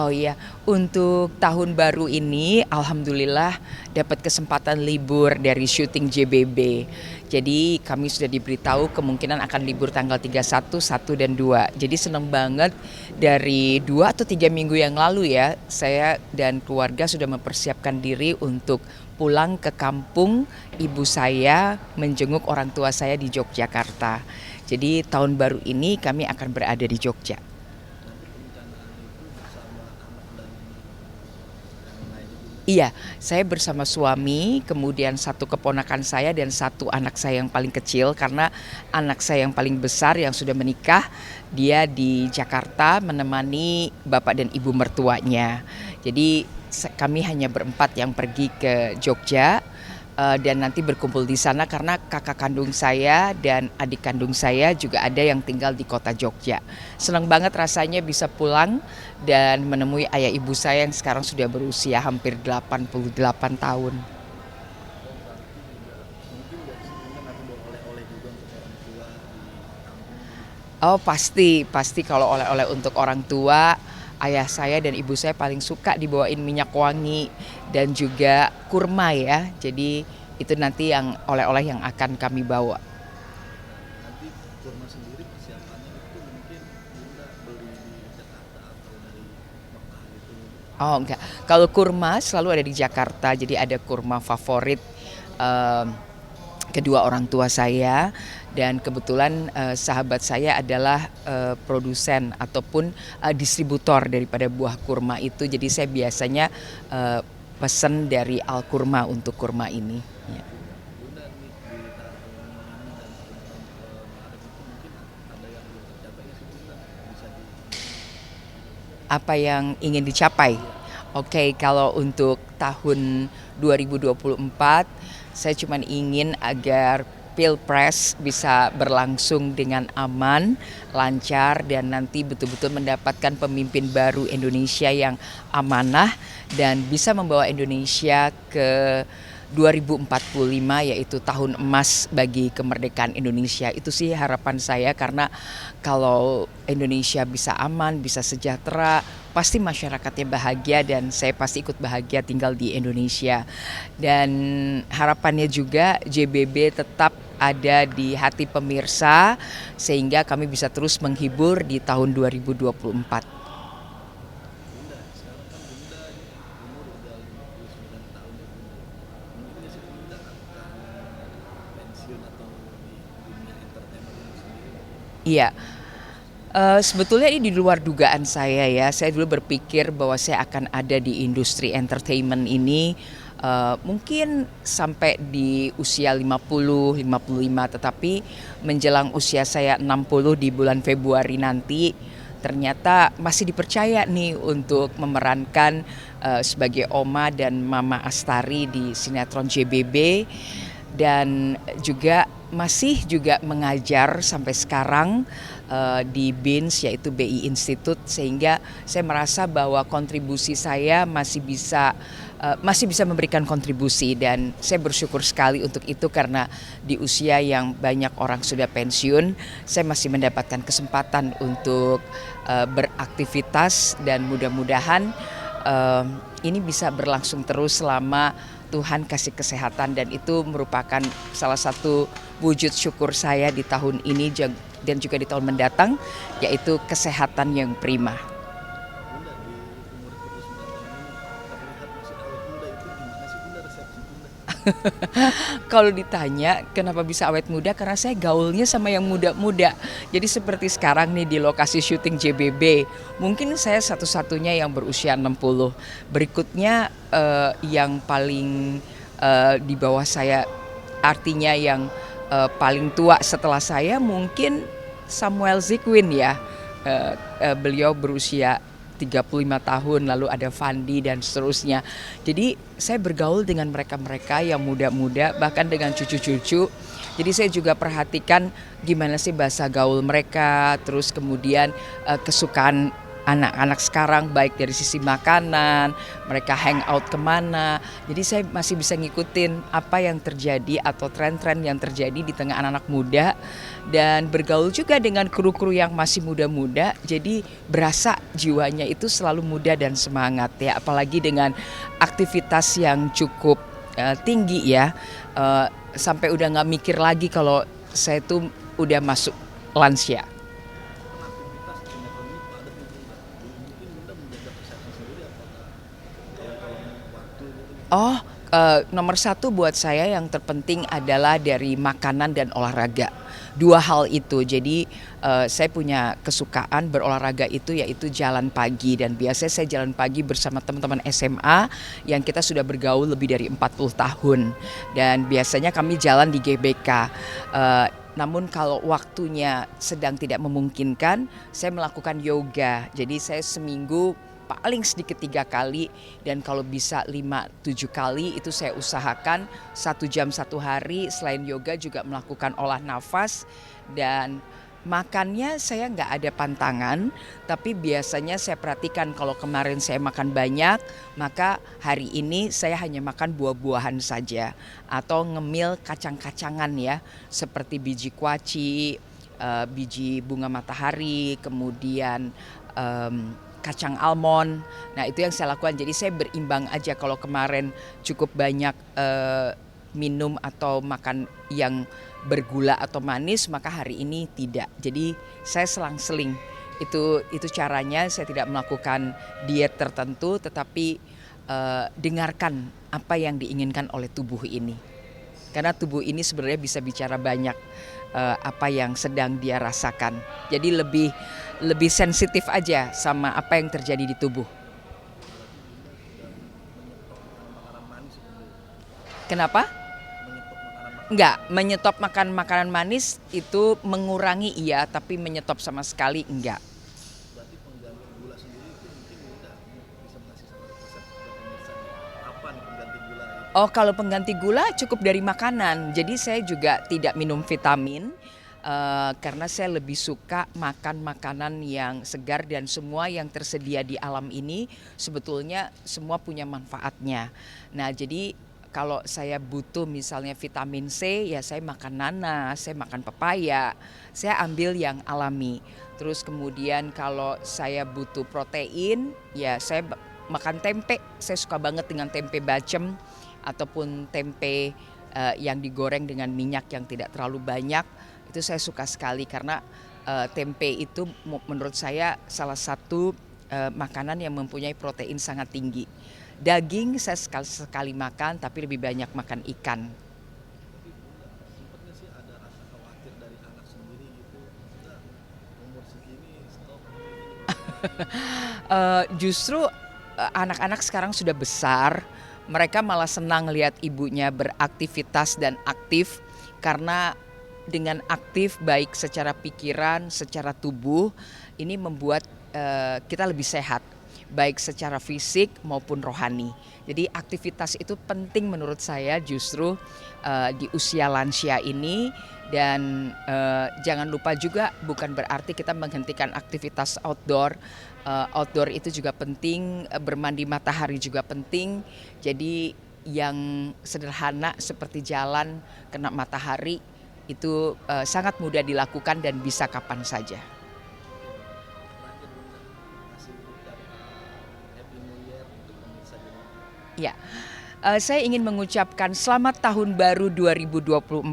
Oh iya, untuk tahun baru ini alhamdulillah dapat kesempatan libur dari syuting JBB. Jadi kami sudah diberitahu kemungkinan akan libur tanggal 31, 1 dan 2. Jadi senang banget dari 2 atau 3 minggu yang lalu ya, saya dan keluarga sudah mempersiapkan diri untuk pulang ke kampung ibu saya menjenguk orang tua saya di Yogyakarta. Jadi tahun baru ini kami akan berada di Jogja. Nanti perencanaannya itu bersama anak dan yang lain ibu. Iya, saya bersama suami, kemudian satu keponakan saya dan satu anak saya yang paling kecil karena anak saya yang paling besar yang sudah menikah, dia di Jakarta menemani bapak dan ibu mertuanya. Jadi kami hanya berempat yang pergi ke Jogja dan nanti berkumpul di sana karena kakak kandung saya dan adik kandung saya juga ada yang tinggal di kota Jogja. Senang banget rasanya bisa pulang dan menemui ayah ibu saya yang sekarang sudah berusia hampir 88 tahun. Oh berarti juga mungkin nggak sebenarnya nanti bawa oleh-oleh juga untuk orang tua di kampung ibu. Oh pasti kalau oleh-oleh untuk orang tua, ayah saya dan ibu saya paling suka dibawain minyak wangi dan juga kurma ya. Jadi itu nanti yang oleh-oleh yang akan kami bawa. Nanti kurma sendiri persiapannya itu mungkin bunda beli di Jakarta atau dari Mekah gitu. Oh enggak, kalau kurma selalu ada di Jakarta, jadi ada kurma favorit em, kedua orang tua saya dan kebetulan sahabat saya adalah produsen ataupun distributor daripada buah kurma itu, jadi saya biasanya eh, pesen dari Al Kurma untuk kurma ini. Ya. Bunda nih di tahun ini dan tahun-tahun kemarin itu mungkin ada yang belum tercapai nggak sih bunda? Bisa di Apa yang ingin dicapai? iya. Oke, kalau untuk tahun 2024 saya cuma ingin agar Pilpres bisa berlangsung dengan aman, lancar dan nanti betul-betul mendapatkan pemimpin baru Indonesia yang amanah dan bisa membawa Indonesia ke 2045 yaitu tahun emas bagi kemerdekaan Indonesia. Itu sih harapan saya karena kalau Indonesia bisa aman, bisa sejahtera, pasti masyarakatnya bahagia dan saya pasti ikut bahagia tinggal di Indonesia. Dan harapannya juga JBB tetap ada di hati pemirsa sehingga kami bisa terus menghibur di tahun 2024. Bunda, sekarang kan Bunda nih umur udah 59 tahun ya Bunda. Mungkin nggak sih Bunda akan pensiun atau di dunia entertainment itu sendiri mungkin Iya. posisinya. Sebetulnya ini di luar dugaan saya ya. Saya dulu berpikir bahwa saya akan ada di industri entertainment ini mungkin sampai di usia 50, 55, tetapi menjelang usia saya 60 di bulan Februari nanti ternyata masih dipercaya nih untuk memerankan sebagai Oma dan Mama Astari di sinetron JBB dan juga masih juga mengajar sampai sekarang di BINS yaitu BI Institute sehingga saya merasa bahwa kontribusi saya masih bisa memberikan kontribusi dan saya bersyukur sekali untuk itu karena di usia yang banyak orang sudah pensiun saya masih mendapatkan kesempatan untuk beraktivitas dan mudah-mudahan eh, ini bisa berlangsung terus selama Tuhan kasih kesehatan dan itu merupakan salah satu wujud syukur saya di tahun ini dan juga di tahun mendatang yaitu kesehatan yang prima. Bunda di umur 59 tahun ini terlihat masih awet muda itu gimana sih Bunda resepsi Bunda? Kalau ditanya kenapa bisa awet muda karena saya gaulnya sama yang muda-muda. Jadi seperti sekarang nih di lokasi syuting JBB, mungkin saya satu-satunya yang berusia 60. Berikutnya yang paling di bawah saya artinya yang paling tua setelah saya mungkin Samuel Zikwin ya. Beliau berusia 35 tahun, lalu ada Fandi dan seterusnya. Jadi saya bergaul dengan mereka-mereka yang muda-muda, bahkan dengan cucu-cucu. Jadi saya juga perhatikan gimana sih bahasa gaul mereka, terus kemudian kesukaan anak-anak sekarang, baik dari sisi makanan, mereka hangout kemana. Jadi saya masih bisa ngikutin apa yang terjadi atau tren-tren yang terjadi di tengah anak-anak muda, dan bergaul juga dengan kru-kru yang masih muda-muda. Jadi berasa jiwanya itu selalu muda dan semangat ya, apalagi dengan aktivitas yang cukup tinggi ya, sampai udah nggak mikir lagi kalau saya tuh udah masuk lansia. Aktivitas dengan ini padat itu enggak? Mungkin Bunda menjaga kesehatan sendiri apakah kalau waktu gitu? Oh, nomor satu buat saya yang terpenting adalah dari makanan dan olahraga. Dua hal itu. Jadi saya punya kesukaan berolahraga itu yaitu jalan pagi, dan biasanya saya jalan pagi bersama teman-teman SMA yang kita sudah bergaul lebih dari 40 tahun. Dan biasanya kami jalan di GBK. Namun kalau waktunya sedang tidak memungkinkan, saya melakukan yoga. Jadi saya seminggu paling sedikit 3 kali, dan kalau bisa 5-7 kali itu saya usahakan 1 jam 1 hari. Selain yoga juga melakukan olah nafas, dan makannya saya nggak ada pantangan, tapi biasanya saya perhatikan kalau kemarin saya makan banyak, maka hari ini saya hanya makan buah-buahan saja atau ngemil kacang-kacangan ya, seperti biji kuaci, biji bunga matahari, kemudian kacang almond. Nah itu yang saya lakukan. Jadi saya berimbang aja. Kalau kemarin cukup banyak minum atau makan yang bergula atau manis, maka hari ini tidak. Jadi saya selang-seling. Itu caranya. Saya tidak melakukan diet tertentu, tetapi dengarkan apa yang diinginkan oleh tubuh ini. Karena tubuh ini sebenarnya bisa bicara banyak apa yang sedang dia rasakan. Jadi lebih sensitif aja sama apa yang terjadi di tubuh. Makanan manis itu Kenapa? menyetop makanan Enggak, menyetop makan makanan manis itu mengurangi iya, tapi menyetop sama sekali enggak. berarti pengganti gula sendiri itu mungkin Bunda bisa ngasih satu resep ke pemirsa nih. Apa nih pengganti gula itu? Oh, kalau pengganti gula cukup dari makanan. Jadi saya juga tidak minum vitamin karena saya lebih suka makan makanan yang segar, dan semua yang tersedia di alam ini sebetulnya semua punya manfaatnya. Nah, jadi kalau saya butuh misalnya vitamin C, ya saya makan nanas, saya makan pepaya, saya ambil yang alami. Terus kemudian kalau saya butuh protein, ya saya makan tempe. Saya suka banget dengan tempe bacem ataupun tempe yang digoreng dengan minyak yang tidak terlalu banyak. Itu saya suka sekali karena tempe itu menurut saya salah satu makanan yang mempunyai protein sangat tinggi. Daging saya sekali-sekali makan, tapi lebih banyak makan ikan. Sempatnya sih ada rasa khawatir dari anak sendiri gitu. Udah umur segini stop ini. Justru anak-anak sekarang sudah besar, mereka malah senang lihat ibunya beraktivitas dan aktif, karena dengan aktif baik secara pikiran, secara tubuh, ini membuat kita lebih sehat, baik secara fisik maupun rohani. Jadi aktivitas itu penting menurut saya justru di usia lansia ini. Dan jangan lupa juga bukan berarti kita menghentikan aktivitas outdoor. Outdoor itu juga penting, bermandi matahari juga penting. Jadi yang sederhana seperti jalan kena matahari itu sangat mudah dilakukan dan bisa kapan saja. Terakhir Bunda kasih ucap Happy New Year untuk pemirsa di rumah. Ya, saya ingin mengucapkan selamat tahun baru 2024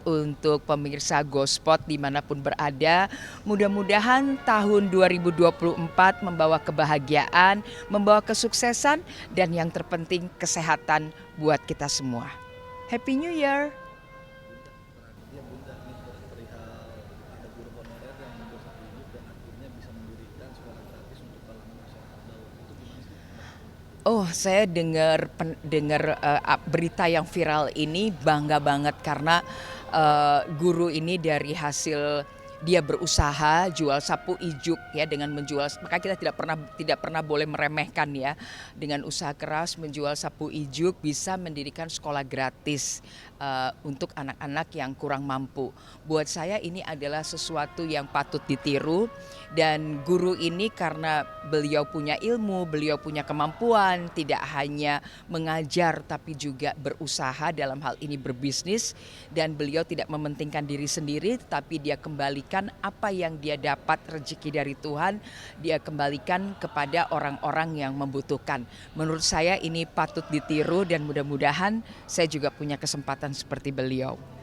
untuk pemirsa Gospot dimanapun berada. Mudah-mudahan tahun 2024 membawa kebahagiaan, membawa kesuksesan, dan yang terpenting kesehatan buat kita semua. Happy New Year! Bunda, ini perihal ada guru honorer yang mundur satu hidup dan akhirnya bisa mendirikan sekolah gratis untuk kalangan masyarakat bawah. Itu gimana sih? Oh, saya dengar berita yang viral ini bangga banget karena guru ini dari hasil dia berusaha jual sapu ijuk ya, dengan menjual, maka kita tidak pernah boleh meremehkan ya, dengan usaha keras menjual sapu ijuk bisa mendirikan sekolah gratis untuk anak-anak yang kurang mampu. Buat saya ini adalah sesuatu yang patut ditiru, dan guru ini karena beliau punya ilmu, beliau punya kemampuan, tidak hanya mengajar tapi juga berusaha dalam hal ini berbisnis, dan beliau tidak mementingkan diri sendiri tapi dia kembalikan apa yang dia dapat rezeki dari Tuhan, dia kembalikan kepada orang-orang yang membutuhkan. Menurut saya ini patut ditiru dan mudah-mudahan saya juga punya kesempatan seperti beliau.